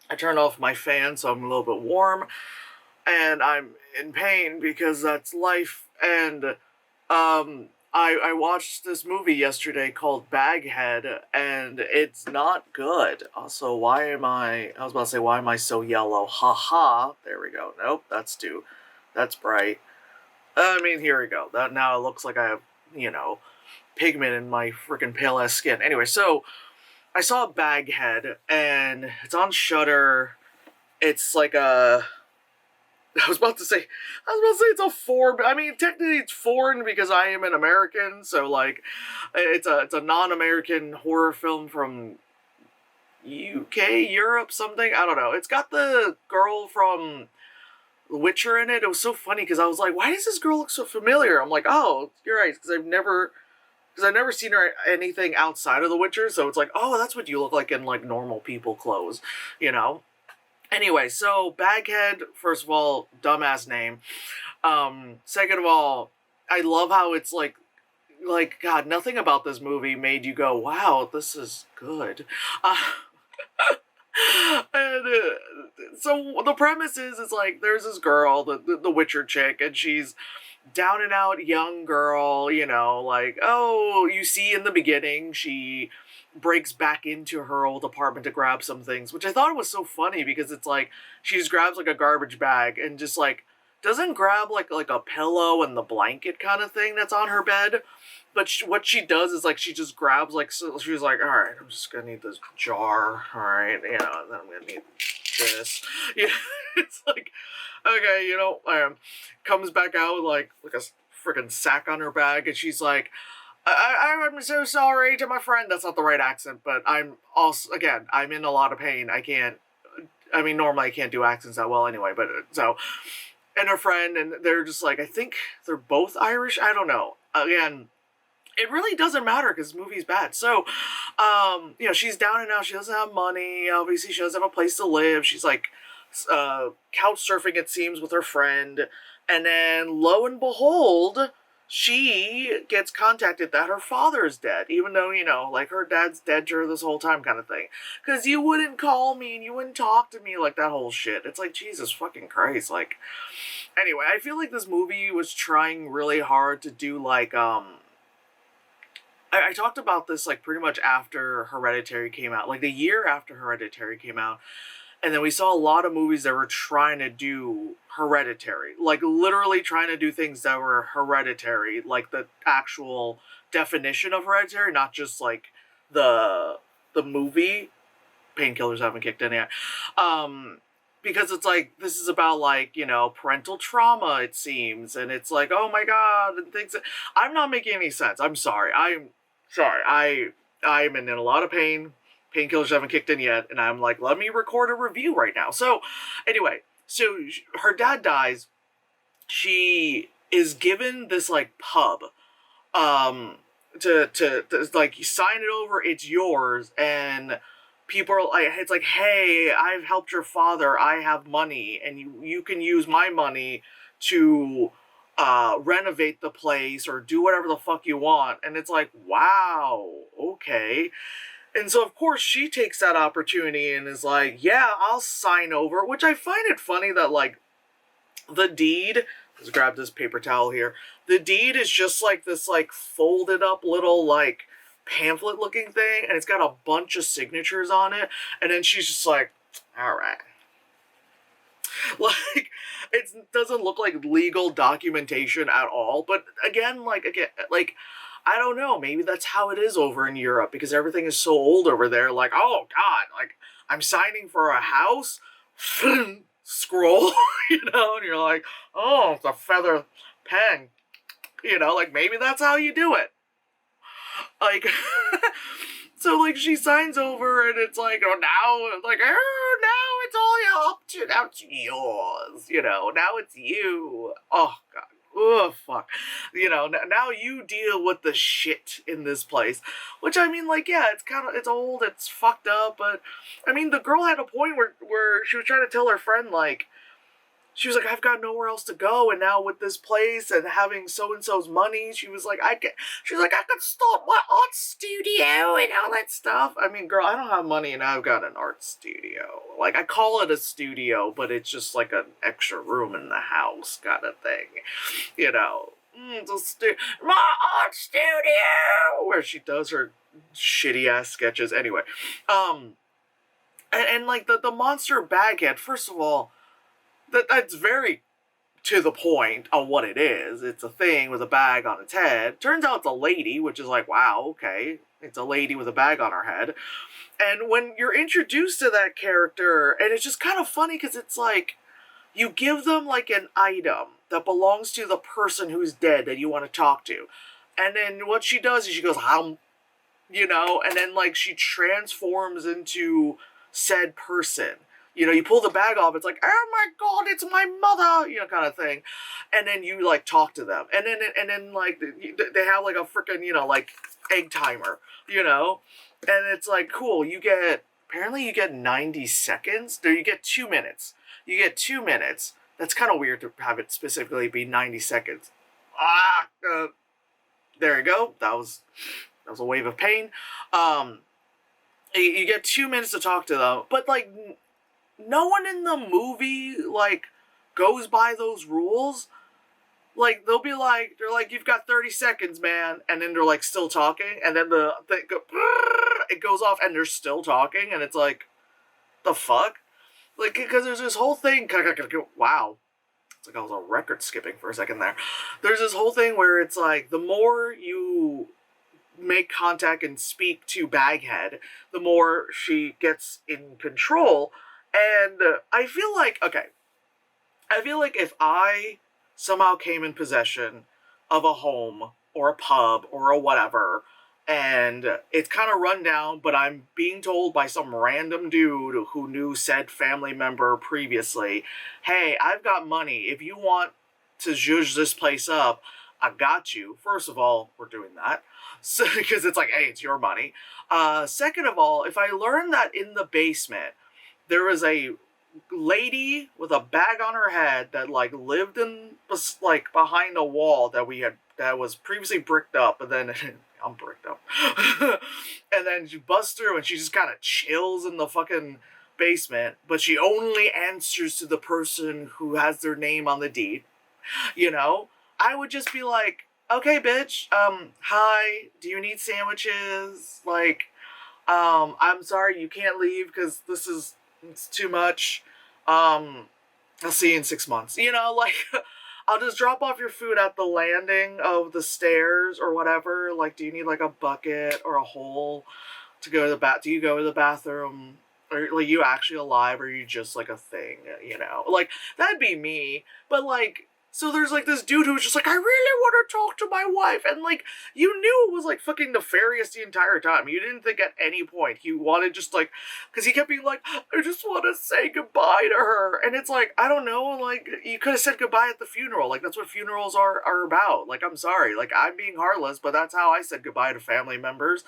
I turned off my fan so I'm a little bit warm, and I'm in pain because that's life. And I watched this movie yesterday called Baghead, and it's not good. Also, why am I was about to say, why am I so yellow? Haha, there we go. Nope, that's bright. I mean, here we go. That now it looks like I have, you know, pigment in my freaking pale ass skin. Anyway, so I saw Baghead, and it's on Shutter. It's like a I was about to say, it's a foreign. I mean, technically, it's foreign because I am an American. So, like, it's a non-American horror film from UK, Europe, something. I don't know. It's got the girl from The Witcher in it. It was so funny because I was like, why does this girl look so familiar? I'm like, oh, you're right, because I've never seen her anything outside of The Witcher. So it's like, oh, that's what you look like in like normal people clothes, you know. Anyway, so Baghead, first of all, dumbass name. Second of all, I love how it's like God, nothing about this movie made you go, "Wow, this is good." Uh, and so the premise is, it's like there's this girl, the Witcher chick, and she's down and out young girl, you know, like, oh, you see in the beginning she breaks back into her old apartment to grab some things, which I thought was so funny because it's like she just grabs like a garbage bag and just like doesn't grab like a pillow and the blanket kind of thing that's on her bed. But what she does is like she just grabs like, so she's like, all right, I'm just gonna need this jar, all right, you know, and then I'm gonna need this. Yeah, it's like, okay, you know, comes back out with like a freaking sack on her bag, and she's like, I'm so sorry to my friend. That's not the right accent, but I'm also, again, I'm in a lot of pain. I can't. I mean, normally I can't do accents that well anyway. But so, and her friend, and they're just like, I think they're both Irish. I don't know. Again, it really doesn't matter because this movie's bad. So, you know, she's down and out. She doesn't have money. Obviously, she doesn't have a place to live. She's like, couch surfing, it seems, with her friend. And then, lo and behold, she gets contacted that her father is dead, even though, you know, like her dad's dead to her this whole time, kind of thing. Because you wouldn't call me and you wouldn't talk to me, like that whole shit. It's like, Jesus fucking Christ. Like, anyway, I feel like this movie was trying really hard to do, like, I talked about this like pretty much after Hereditary came out, like the year after Hereditary came out, and then we saw a lot of movies that were trying to do Hereditary, like literally trying to do things that were Hereditary, like the actual definition of Hereditary, not just like the movie. Painkillers haven't kicked in yet. Because it's like this is about like, you know, parental trauma, it seems, and it's like, oh my god, and things. I'm not making any sense. I'm sorry. I'm sorry. I'm in a lot of pain. Painkillers haven't kicked in yet, and I'm like, let me record a review right now. So anyway, so her dad dies. She is given this like pub, um, to like sign it over. It's yours, and people are like, it's like, hey, I've helped your father. I have money, and you can use my money to renovate the place or do whatever the fuck you want. And it's like, wow, okay. And so, of course, she takes that opportunity and is like, yeah, I'll sign over, which I find it funny that, like, the deed, let's grab this paper towel here. The deed is just like this, like, folded up little, like, pamphlet looking thing, and it's got a bunch of signatures on it. And then she's just like, all right. Like, it doesn't look like legal documentation at all. But again, I don't know. Maybe that's how it is over in Europe because everything is so old over there. Like, oh god, like I'm signing for a house. Scroll, you know, and you're like, oh, it's a feather pen, you know, like maybe that's how you do it. Like, so like she signs over, and it's like, oh, now, like, oh, now it's all up to, now it's yours, you know, now it's you. Oh god. Oh fuck, you know. Now you deal with the shit in this place, which I mean, like, yeah, it's old, it's fucked up, but I mean, the girl had a point where she was trying to tell her friend, like, she was like, I've got nowhere else to go, and now with this place and having so and so's money, she was like, I could start my art studio and all that stuff. I mean, girl, I don't have money and I've got an art studio. Like, I call it a studio, but it's just like an extra room in the house kind of thing, you know. My art studio, where she does her shitty ass sketches. Anyway, and like the monster Baghead. First of all, that's very to the point on what it is. It's a thing with a bag on its head. Turns out it's a lady, which is like, wow, okay. It's a lady with a bag on her head. And when you're introduced to that character, and it's just kind of funny because it's like, you give them like an item that belongs to the person who's dead that you want to talk to. And then what she does is she goes, you know, and then like she transforms into said person. You know, you pull the bag off, it's like, oh my god, it's my mother, you know, kind of thing. And then you like talk to them. And then like they have like a freaking, you know, like egg timer, you know? And it's like, cool, apparently you get 90 seconds. There, you get 2 minutes. You get 2 minutes. That's kind of weird to have it specifically be 90 seconds. There you go. That was a wave of pain. You get 2 minutes to talk to them, but like no one in the movie like goes by those rules. Like they'll be like, they're like, you've got 30 seconds, man, and then they're like still talking, and then it goes off, and they're still talking, and it's like, the fuck, like because there's this whole thing. Wow, it's like I was on record skipping for a second there. There's this whole thing where it's like the more you make contact and speak to Baghead, the more she gets in control. And I feel like if I somehow came in possession of a home or a pub or a whatever, and it's kind of run down, but I'm being told by some random dude who knew said family member previously, hey, I've got money. If you want to zhuzh this place up, I got you. First of all, we're doing that. So, because it's like, hey, it's your money. Second of all, if I learned that in the basement, there was a lady with a bag on her head that like lived in like behind a wall that was previously bricked up, and then I'm bricked up, and then she busts through and she just kind of chills in the fucking basement, but she only answers to the person who has their name on the deed. You know, I would just be like, okay, bitch, hi, do you need sandwiches? Like, I'm sorry, you can't leave because it's too much. I'll see you in 6 months. You know, like, I'll just drop off your food at the landing of the stairs or whatever. Like, do you need like a bucket or a hole to go to the do you go to the bathroom? Or like, you actually alive, or are you just like a thing, you know? Like, that'd be me. But like, so there's like this dude who's just like, I really want to talk to my wife, and like, you knew it was like fucking nefarious the entire time. You didn't think at any point he wanted just like, because he kept being like, I just want to say goodbye to her, and it's like, I don't know, like, you could have said goodbye at the funeral. Like, that's what funerals are about. Like, I'm sorry, like, I'm being heartless, but that's how I said goodbye to family members,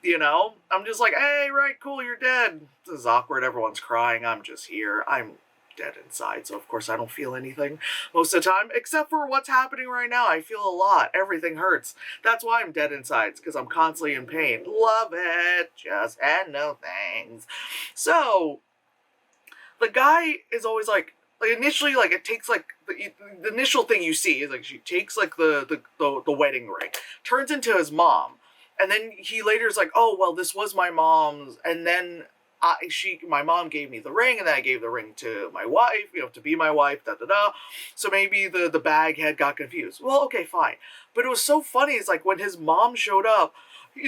you know? I'm just like, hey, right, cool, you're dead. This is awkward, everyone's crying, I'm just here, I'm dead inside, so of course I don't feel anything most of the time, except for what's happening right now. I feel a lot. Everything hurts. That's why I'm dead inside, because I'm constantly in pain. Love it. Just and no thanks. So the guy is always like initially, like, it takes like the initial thing you see is like she takes like the wedding ring, turns into his mom, and then he later is like, oh well, this was my mom's, and then my mom gave me the ring, and then I gave the ring to my wife, you know, to be my wife, da da da. So maybe the Baghead got confused. Well, okay, fine. But it was so funny. It's like when his mom showed up,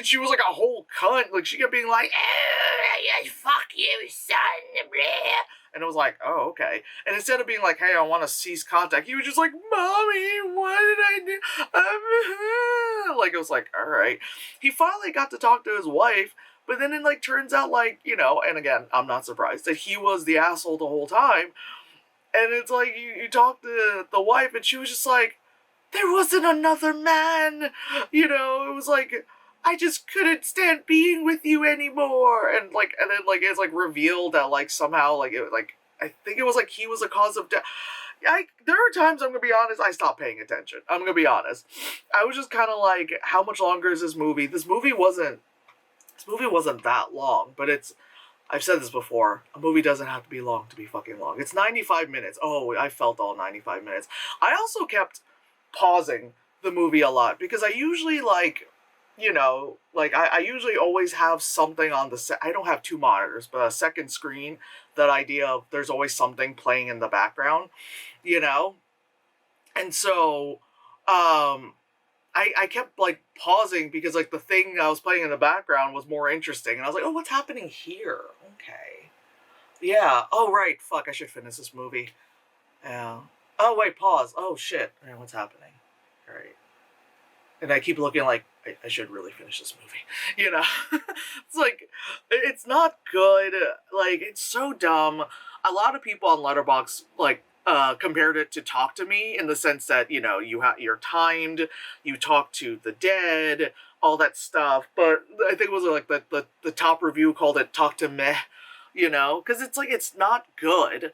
she was like a whole cunt. Like, she kept being like, fuck you, son. And it was like, oh, okay. And instead of being like, hey, I want to cease contact, he was just like, Mommy, what did I do? Like, it was like, all right. He finally got to talk to his wife, but then it, like, turns out, like, you know, and again, I'm not surprised, that he was the asshole the whole time. And it's like, you talk to the wife, and she was just like, there wasn't another man. You know, it was like, I just couldn't stand being with you anymore. And then, like, it's, like, revealed that, like, somehow, like, I think it was, like, he was the cause of death. there are times, I'm gonna be honest, I stopped paying attention. I'm gonna be honest. I was just kind of like, how much longer is this movie? This movie wasn't that long, but it's. I've said this before. A movie doesn't have to be long to be fucking long. It's 95 minutes. Oh, I felt all 95 minutes. I also kept pausing the movie a lot because I usually like, I usually always have something on the set. I don't have two monitors, but a second screen. That idea of there's always something playing in the background, you know? And so, I kept like pausing because like the thing I was playing in the background was more interesting. And I was like, oh, what's happening here? Okay. Yeah. Oh, right. Fuck, I should finish this movie. Yeah. Oh, wait, pause. Oh, shit. Right, what's happening? All right. And I keep looking like, I should really finish this movie. You know? It's like, it's not good. Like, it's so dumb. A lot of people on Letterboxd, like, compared it to Talk to Me in the sense that, you're timed, you talk to the dead, all that stuff. But I think it was like the top review called it Talk to Meh, because it's like, it's not good.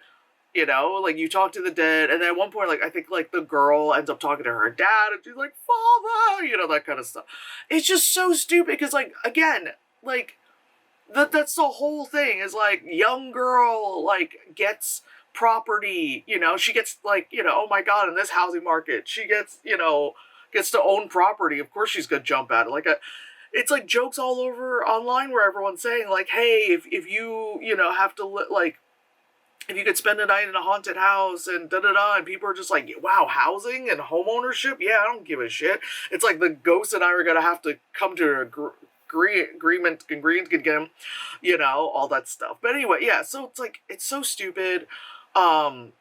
Like you talk to the dead, and then at one point, like I think like the girl ends up talking to her dad, and she's like, "Father," that kind of stuff. It's just so stupid because, like, again, like that's the whole thing is like young girl like gets property, she gets like oh my god, in this housing market, she gets gets to own property. Of course, she's gonna jump at it it's like jokes all over online where everyone's saying like, hey, if you have to like if you could spend a night in a haunted house and da da da, and people are just like, wow, housing and home ownership? Yeah, I don't give a shit. It's like the ghost and I are gonna have to come to an agreement, can get him, all that stuff. But anyway, yeah, so it's like, it's so stupid. Um,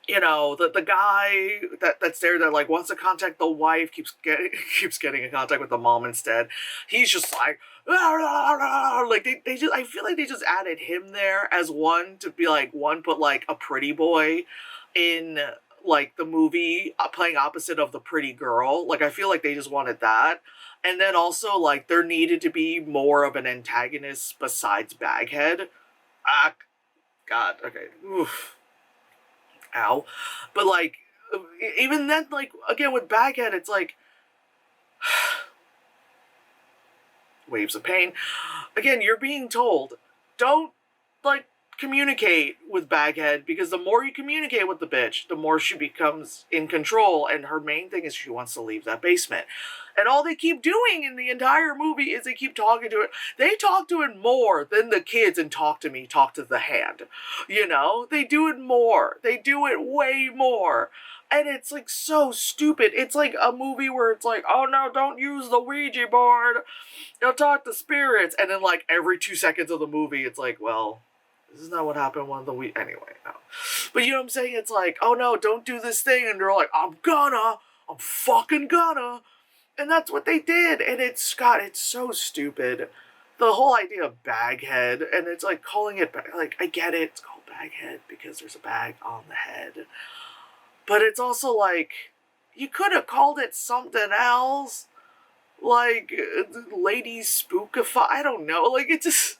the guy that's there that like wants to contact the wife keeps getting in contact with the mom instead. He's just like, like they just, I feel like they just added him there as one to be like, one put like a pretty boy in like the movie, playing opposite of the pretty girl. Like I feel like they just wanted that. And then also like there needed to be more of an antagonist besides Baghead. Ah, God, okay. Oof. Ow. But like, even then, like, again with Baghead, it's like waves of pain. Again, you're being told, don't like communicate with Baghead, because the more you communicate with the bitch, the more she becomes in control, and her main thing is she wants to leave that basement. And all they keep doing in the entire movie is they keep talking to it. They talk to it more than the kids and Talk to Me talk to the hand. They do it more. They do it way more. And it's like so stupid. It's like a movie where it's like, oh no, don't use the Ouija board. You'll talk to spirits. And then like every 2 seconds of the movie, it's like, well, this is not what happened one of the week. Anyway, no. But you know what I'm saying? It's like, oh no, don't do this thing. And they're like, I'm fucking gonna. And that's what they did. And it's so stupid. The whole idea of Baghead, and it's like calling it, like, I get it, it's called Baghead because there's a bag on the head. But it's also like, you could have called it something else. Like, Lady Spookify, I don't know. Like, it just,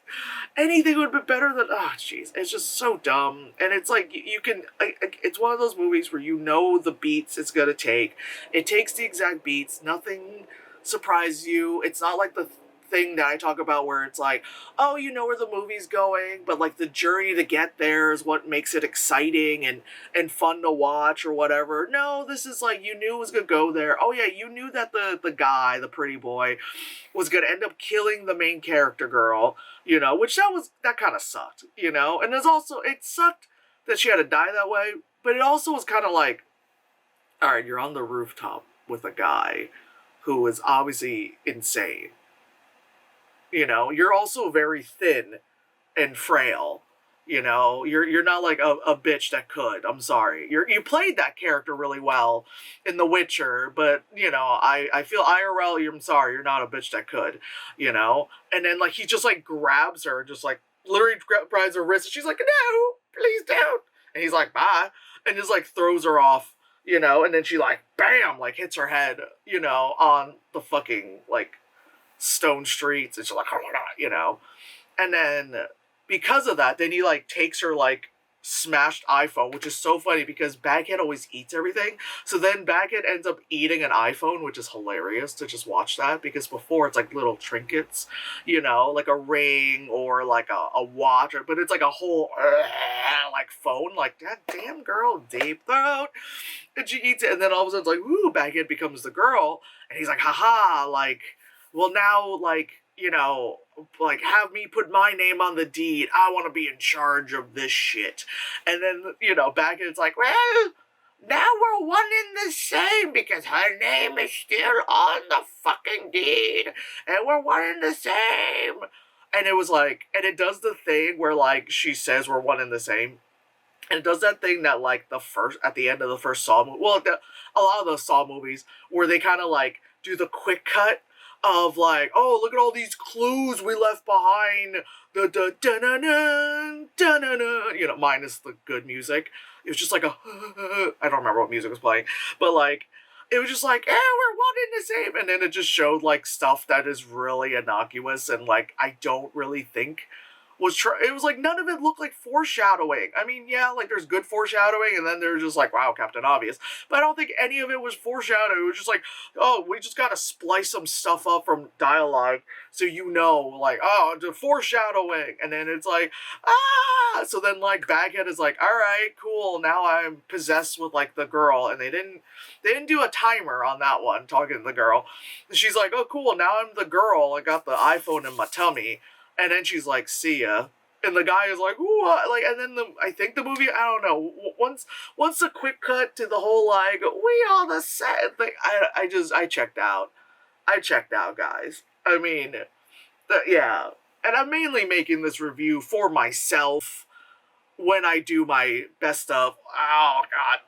anything would be better than, oh, jeez. It's just so dumb. And it's like, you can, it's one of those movies where the beats it's gonna take. It takes the exact beats. Nothing surprises you. It's not like the thing that I talk about where it's like, oh, you know where the movie's going, but like the journey to get there is what makes it exciting and fun to watch or whatever. No, this is like, you knew it was gonna go there. Oh yeah, you knew that the guy, the pretty boy, was gonna end up killing the main character girl, which that kind of sucked, and there's also, it sucked that she had to die that way, but it also was kind of like, all right, you're on the rooftop with a guy who is obviously insane. You're also very thin and frail. You're not like a bitch that could. I'm sorry. You played that character really well in The Witcher, but I feel IRL. I'm sorry, you're not a bitch that could. And then like he just like grabs her, just like literally grabs her wrist, and she's like, no, please don't. And he's like, bye, and just like throws her off. And then she like bam, like hits her head, on the fucking like stone streets, and she's like, oh my god, and then because of that, then he like takes her like smashed iPhone, which is so funny because Baghead always eats everything. So then Baghead ends up eating an iPhone, which is hilarious to just watch that because before it's like little trinkets, like a ring or like a watch, but it's like a whole like phone, like that damn girl, deep throat. And she eats it, and then all of a sudden it's like, ooh, Baghead becomes the girl, and he's like, haha, like, well now, like, like, have me put my name on the deed. I want to be in charge of this shit. And then, Baghead's like, well, now we're one in the same because her name is still on the fucking deed, and we're one in the same. And it was like, and it does the thing where, like, she says we're one in the same, and it does that thing that, like, at the end of the first Saw movie, well, a lot of those Saw movies, where they kind of, like, do the quick cut of, like, oh, look at all these clues we left behind, the da-na-na, da-na-na, minus the good music. It was just like I don't remember what music was playing, but, like, it was just like, we're one in the same, and then it just showed, like, stuff that is really innocuous, and, like, I don't really think it was like none of it looked like foreshadowing. I mean, yeah, like there's good foreshadowing, and then there's just like, wow, Captain Obvious. But I don't think any of it was foreshadowing. It was just like, oh, we just gotta splice some stuff up from dialogue so like, oh, the foreshadowing. And then it's like, ah! So then like Baghead is like, all right, cool, now I'm possessed with like the girl, and they didn't do a timer on that one, talking to the girl. And she's like, oh cool, now I'm the girl, I got the iPhone in my tummy. And then she's like, see ya. And the guy is like, ooh, like, and then I think the movie, I don't know, once a quick cut to the whole, like, we all the same thing, I checked out. I checked out, guys. I mean, yeah. And I'm mainly making this review for myself when I do my best of, oh god,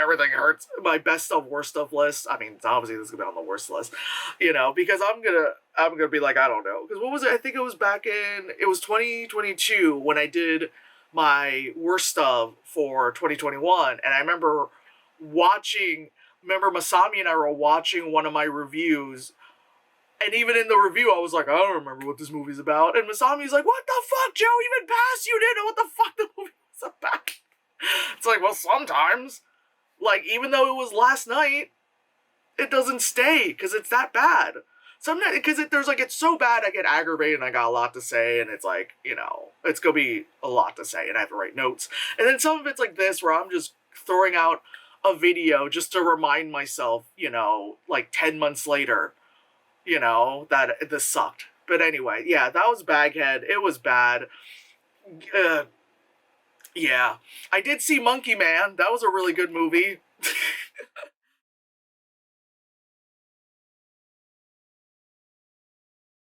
everything hurts, my best of worst of list. I mean, obviously this is gonna be on the worst list, because I'm gonna be like, I don't know, because what was it? I think it was 2022 when I did my worst of for 2021, and I remember Masami and I were watching one of my reviews. And even in the review, I was like, I don't remember what this movie's about. And Masami's like, what the fuck, Joe? Even past you didn't know what the fuck the movie was about. It's like, well, sometimes. Like, even though it was last night, it doesn't stay, because it's that bad. Sometimes, because it's so bad, I get aggravated, and I got a lot to say, and it's like, it's gonna be a lot to say, and I have to write notes. And then some of it's like this, where I'm just throwing out a video just to remind myself, like 10 months later, that this sucked. But anyway, yeah, that was Baghead. It was bad. Yeah. I did see Monkey Man. That was a really good movie.